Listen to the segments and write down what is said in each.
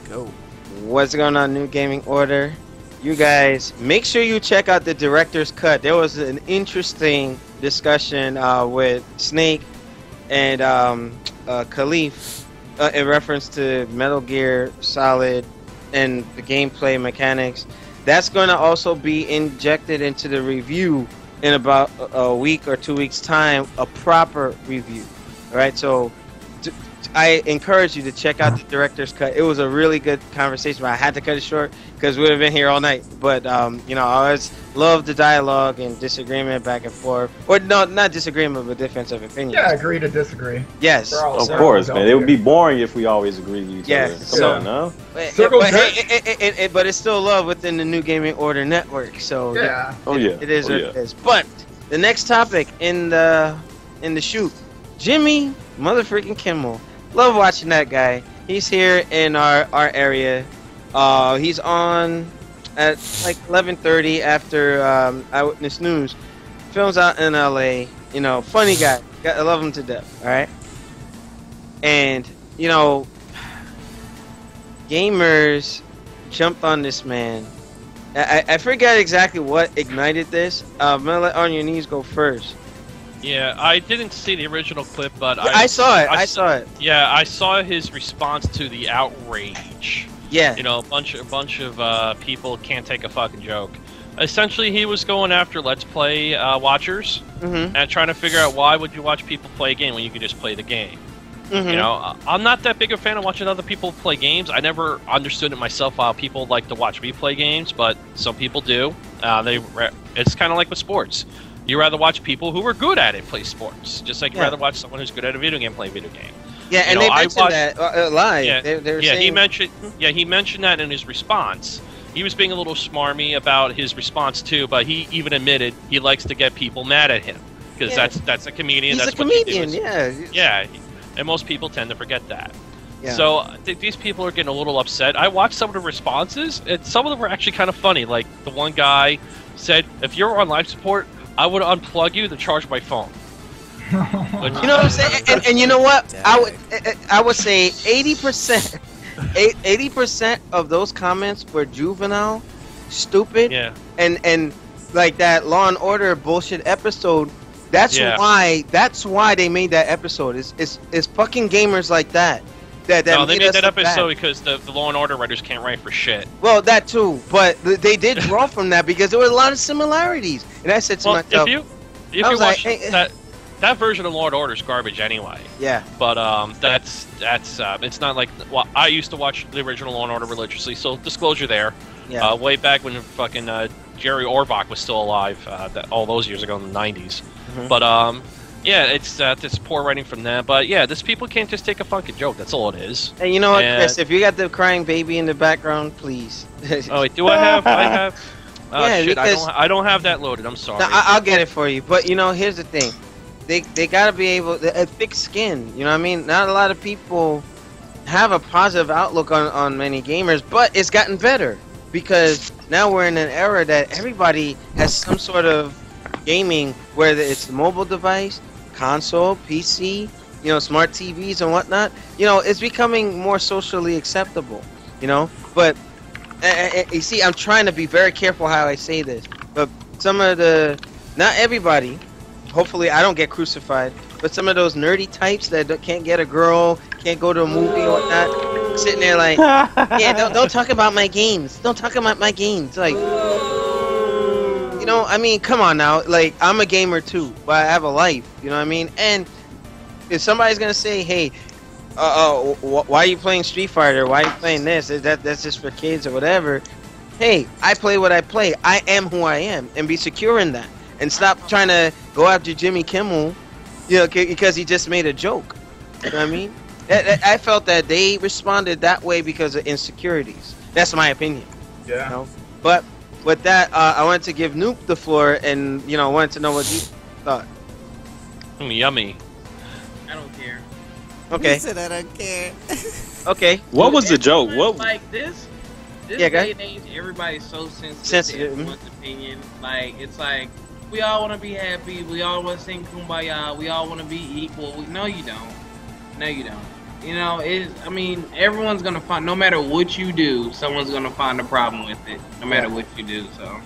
go. What's going on, New Gaming Order? You guys, make sure you check out the director's cut. There was an interesting discussion with Snake and Khalif in reference to Metal Gear Solid and the gameplay mechanics. That's going to also be injected into the review in about a week or 2 weeks' time, a proper review. All right, so I encourage you to check out the director's cut. It was a really good conversation, but I had to cut it short because we would have been here all night. But you know, I always love the dialogue and disagreement back and forth, or no, not disagreement, but difference of opinion. Yeah, agree to disagree. Yes, of course, man. It would be boring if we always agreed with each other. Come on, no. But it's still love within the New Gaming Order network. So yeah, it is what it is. But the next topic in the shoot, Jimmy motherfucking Kimmel. Love watching that guy. He's here in our area. He's on at like 11:30 after Eyewitness News. Films out in LA. You know, funny guy. I love him to death. All right. And you know, gamers jumped on this man. I forget exactly what ignited this. I'm gonna let On Your Knees go first. Yeah, I didn't see the original clip, but I saw it. I saw it. Yeah, I saw his response to the outrage. Yeah. You know, a bunch of people can't take a fucking joke. Essentially, he was going after Let's Play watchers and trying to figure out why would you watch people play a game when you could just play the game. You know, I'm not that big a fan of watching other people play games. I never understood it myself why people like to watch me play games, but some people do. It's kind of like with sports. You rather watch people who are good at it play sports, just like you rather watch someone who's good at a video game play a video game. Yeah, and they mentioned that live. Yeah, they were saying... he mentioned that in his response. He was being a little smarmy about his response too, but he even admitted he likes to get people mad at him because that's a comedian. He's that's a comedian, and most people tend to forget that. Yeah. So these people are getting a little upset. I watched some of the responses, and some of them were actually kind of funny. Like the one guy said, "If you're on life support, I would unplug you to charge my phone." You know what I'm saying? And you know what? I would say 80% of those comments were juvenile, stupid, and like that Law and Order bullshit episode. That's why they made that episode. It's fucking gamers like that. They made that episode because the Law and Order writers can't write for shit. Well, that too, but they did draw from that because there were a lot of similarities. And I said to myself, if you watch that version of Law and Order is garbage anyway. Yeah. But that's it's not like I used to watch the original Law and Order religiously, so disclosure there. Yeah. Way back when fucking Jerry Orbach was still alive, all those years ago in the '90s. But yeah, it's poor writing from them. But yeah, this people can't just take a fucking joke. That's all it is. And you know what, Chris? If you got the crying baby in the background, please. Oh wait, do I have? I have. Shit, because I don't have that loaded. I'm sorry. No, I'll get it for you. But you know, here's the thing. They gotta be able to thick skin. You know what I mean? Not a lot of people have a positive outlook on many gamers, but it's gotten better because now we're in an era that everybody has some sort of gaming, whether it's the mobile device, console, PC, you know, smart TVs and whatnot. You know, it's becoming more socially acceptable. You know, but you see, I'm trying to be very careful how I say this, but some of not everybody. Hopefully I don't get crucified, but some of those nerdy types that can't get a girl, can't go to a movie or whatnot, sitting there like, yeah, don't talk about my games. Don't talk about my games. Like, you know, I mean, come on now. Like, I'm a gamer too, but I have a life. You know what I mean? And if somebody's gonna say, hey, why are you playing Street Fighter? Why are you playing this? That's just for kids or whatever. Hey, I play what I play. I am who I am, and be secure in that. And stop trying to go after Jimmy Kimmel, you know, because he just made a joke. You know what I mean? I felt that they responded that way because of insecurities. That's my opinion. Yeah. You know? But with that, I wanted to give Noop the floor, and you know, wanted to know what he thought. Yummy. I don't care. Okay. He said I don't care. Okay. What was the joke? What? Like this Yeah, day and age, everybody's so sensitive to everyone's opinion. Like, it's like, we all want to be happy. We all want to sing Kumbaya. We all want to be equal. No, you don't. No, you don't. You know, I mean, everyone's gonna find. No matter what you do, someone's gonna find a problem with it. No matter what you do. So.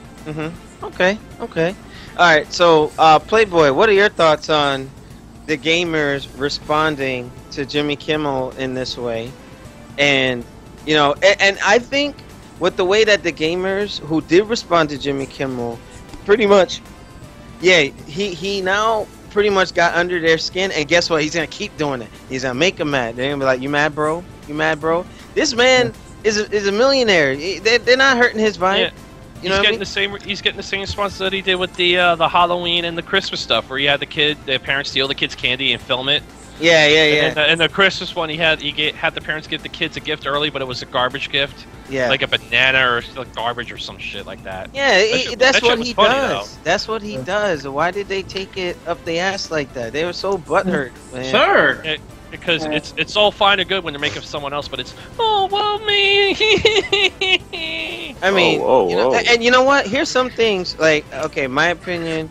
Okay. Okay. All right. So, Playboy, what are your thoughts on the gamers responding to Jimmy Kimmel in this way? And you know, and I think with the way that the gamers who did respond to Jimmy Kimmel, pretty much, yeah, he now pretty much got under their skin, and guess what? He's gonna keep doing it. He's gonna make them mad. They're gonna be like, "You mad, bro? You mad, bro?" This man is a millionaire. They're not hurting his vibe. Yeah. You know He's getting the same response that he did with the Halloween and the Christmas stuff, where he had the parents steal the kids' candy and film it. Yeah. And the Christmas one, he had the parents give the kids a gift early, but it was a garbage gift. Yeah. Like a banana or like garbage or some shit like that. Yeah, that's what he does. That's what he does. Why did they take it up the ass like that? They were so butthurt, man. Sure. Because it's all fine and good when they're making someone else, but it's well me. I mean, and you know what? Here's some things like, okay, my opinion.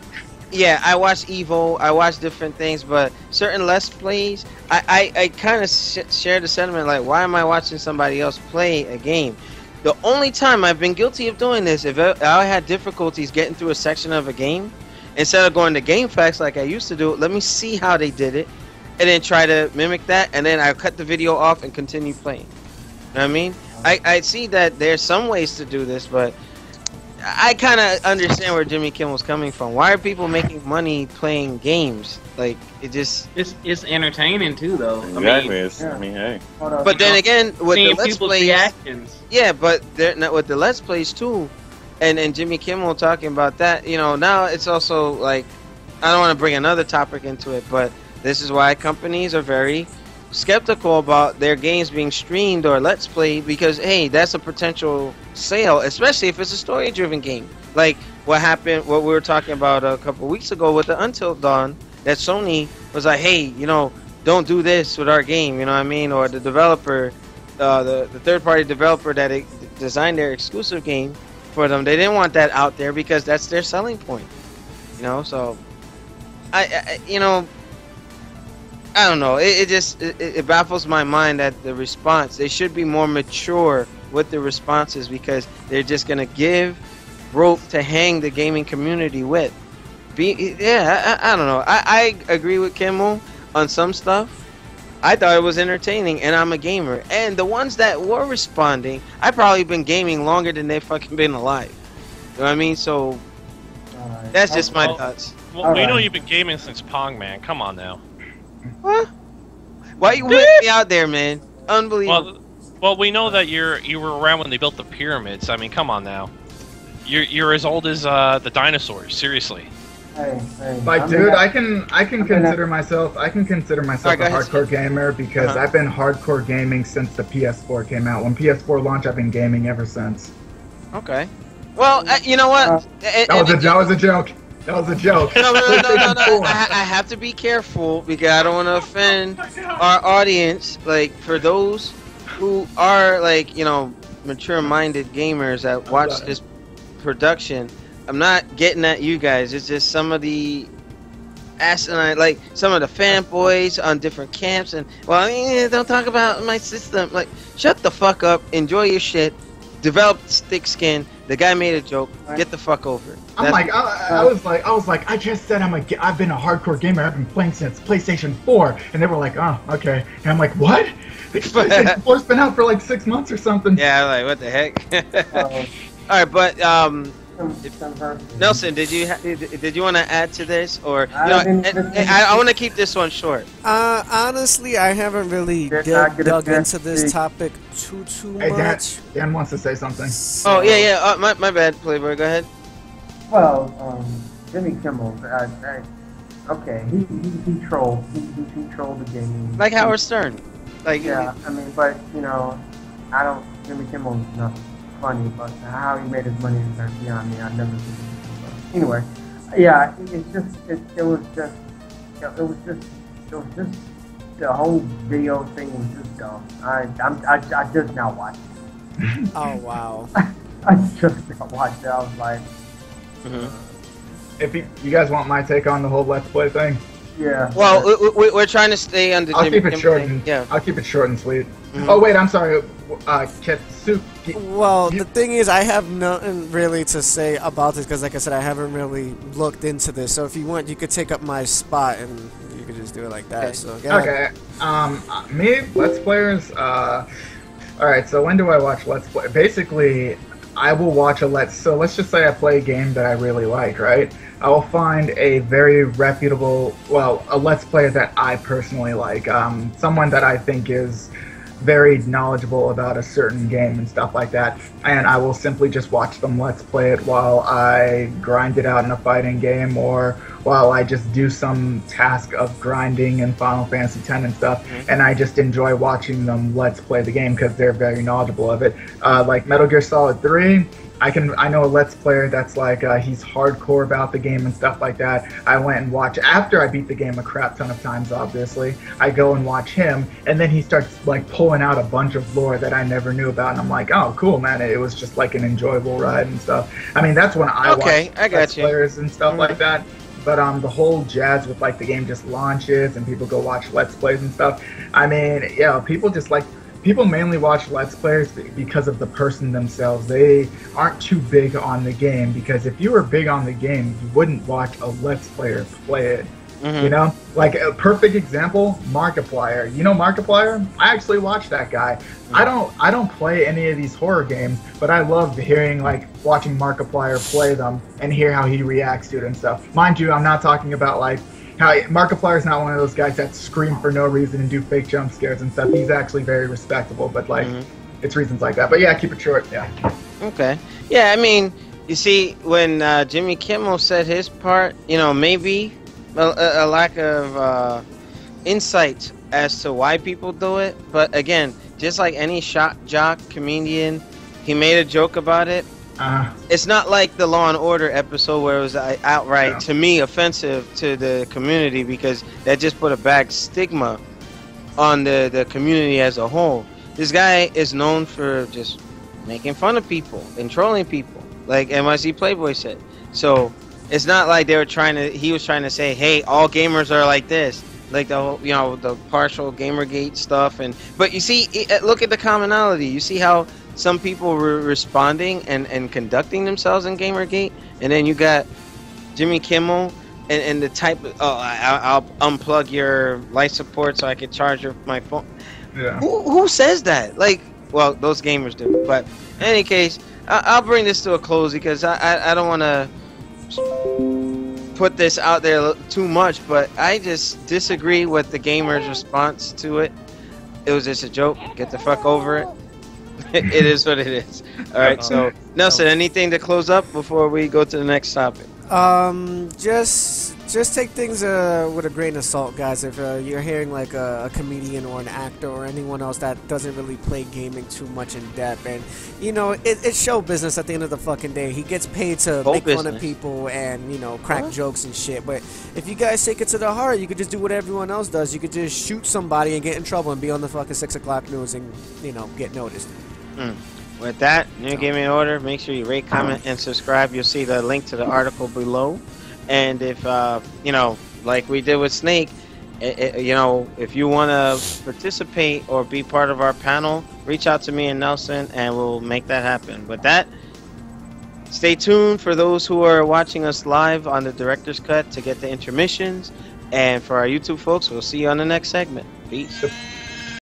Yeah, I watch Evo, I watch different things, but certain Let's Plays, I kind of share the sentiment like, why am I watching somebody else play a game? The only time I've been guilty of doing this, if I had difficulties getting through a section of a game, instead of going to game facts like I used to do, let me see how they did it, and then try to mimic that, and then I cut the video off and continue playing. You know what I mean? I see that there's some ways to do this, but I kind of understand where Jimmy Kimmel's coming from. Why are people making money playing games? Like, it just... It's entertaining, too, though. Exactly. I mean, hey. But then again, with the Let's Plays... reactions. Yeah, but they're not with the Let's Plays, too. And Jimmy Kimmel talking about that, you know, now it's also, like... I don't want to bring another topic into it, but this is why companies are very skeptical about their games being streamed or Let's Play, because, hey, that's a potential sale, especially if it's a story-driven game. Like what we were talking about a couple weeks ago with the Until Dawn, that Sony was like, hey, you know, don't do this with our game, you know what I mean? Or the developer, the third-party developer that designed their exclusive game for them, they didn't want that out there because that's their selling point, you know? So, you know, I don't know. It baffles my mind that the response, they should be more mature with the responses, because they're just gonna give rope to hang the gaming community with. I don't know. I agree with Kimmel on some stuff. I thought it was entertaining, and I'm a gamer. And the ones that were responding, I've probably been gaming longer than they've fucking been alive. You know what I mean? So that's just my thoughts. Well, we know you've been gaming since Pong, man. Come on now. What? Why you whip me out there, man? Unbelievable. Well, we know that you were around when they built the pyramids. I mean, come on now. You're as old as the dinosaurs. Seriously. Hey, like, dude, I can consider myself a hardcore gamer because I've been hardcore gaming since the PS4 came out. When PS4 launched, I've been gaming ever since. Okay. Well, you know what? That was a joke. That was a joke. No. I have to be careful because I don't want to offend our audience. Like, for those who are, like, you know, mature-minded gamers that watch this production, I'm not getting at you guys. It's just some of the asinine, like, some of the fanboys on different camps, and, well, don't talk about my system. Like, shut the fuck up. Enjoy your shit. Develop thick skin. The guy made a joke. Get the fuck over it. I was like, I just said I've been a hardcore gamer. I've been playing since PlayStation 4, and they were like, oh, okay. And I'm like, what? PlayStation 4's been out for like 6 months or something. Yeah, like, what the heck? All right, but Nelson, did you want to add to this, or I want to keep this one short? Honestly, I haven't really dug into this topic too much. Dan wants to say something. So, oh yeah. My bad, Playboy. Go ahead. Well, Jimmy Kimmel. Okay, he trolled. He trolled the game. Like Howard Stern. Like, yeah, I mean, but you know, Jimmy Kimmel's not funny, but how he made his money is beyond me. I've never seen it before. Anyway, yeah, it was just the whole video thing was just dumb. I just now watched it. Oh wow! I just now watched it. I was like, if you guys want my take on the whole Let's Play thing, Yeah. Well, we're trying to stay on the. I'll keep it short. I'll keep it short and sweet. Oh wait, I'm sorry. Ketsuki. Well, the thing is, I have nothing really to say about this because, like I said, I haven't really looked into this. So if you want, you could take up my spot and you could just do it like that. Okay. So Okay. Me, Let's Players. All right. So when do I watch Let's Play? Basically, I will watch a So let's just say I play a game that I really like, right? I will find a very reputable, a Let's Player that I personally like, someone that I think is very knowledgeable about a certain game and stuff like that, and I will simply just watch them Let's Play it while I grind it out in a fighting game, or while I just do some task of grinding in Final Fantasy X and stuff, and I just enjoy watching them Let's Play the game because they're very knowledgeable of it. Like Metal Gear Solid 3, I know a Let's Player that's like, he's hardcore about the game and stuff like that. I went and watched, after I beat the game a crap ton of times, obviously, I go and watch him, and then he starts like pulling out a bunch of lore that I never knew about, and I'm like, oh, cool, man, it was just like an enjoyable ride and stuff. I mean, that's when I watch Let's Players and stuff like that. But the whole jazz with like the game just launches and people go watch Let's Plays and stuff. I mean, yeah, people mainly watch Let's Players because of the person themselves. They aren't too big on the game, because if you were big on the game, you wouldn't watch a Let's Player play it. You know? Like a perfect example, Markiplier. You know Markiplier? I actually watch that guy. I don't play any of these horror games, but I love watching Markiplier play them and hear how he reacts to it and stuff. Mind you, I'm not talking about like how Markiplier is not one of those guys that scream for no reason and do fake jump scares and stuff. He's actually very respectable, but like it's reasons like that. But yeah, keep it short. Yeah. Okay. Yeah, I mean, you see, when Jimmy Kimmel said his part, maybe a lack of insight as to why people do it. But again, just like any shock jock comedian, he made a joke about it. It's not like the Law and Order episode where it was outright, to me, offensive to the community, because that just put a bad stigma on the community as a whole. This guy is known for just making fun of people and trolling people, like NYC Playboy said. So it's not like he was trying to say, hey, all gamers are like this, like the whole, the partial Gamergate stuff. But you see, look at the commonality. You see how some people were responding and conducting themselves in Gamergate, and then you got Jimmy Kimmel and the type of, I'll unplug your life support so I can charge my phone. Yeah. Who says that? Like, well, those gamers do. But in any case, I'll bring this to a close because I don't want to put this out there too much, but I just disagree with the gamers' response to it. It was just a joke. Get the fuck over it. It is what it is. All right, so Nelson, anything to close up before we go to the next topic? Just take things with a grain of salt, guys. If you're hearing like a comedian or an actor or anyone else that doesn't really play gaming too much in depth, and it's show business at the end of the fucking day. He gets paid to make fun of people and crack jokes and shit. But if you guys take it to the heart, you could just do what everyone else does. You could just shoot somebody and get in trouble and be on the fucking 6 o'clock news and get noticed. With that, New Gaming Order, make sure you rate, comment, and subscribe. You'll see the link to the article below. And if, like we did with Snake, if you want to participate or be part of our panel, reach out to me and Nelson, and we'll make that happen. With that, stay tuned for those who are watching us live on the Director's Cut to get the intermissions. And for our YouTube folks, we'll see you on the next segment. Peace.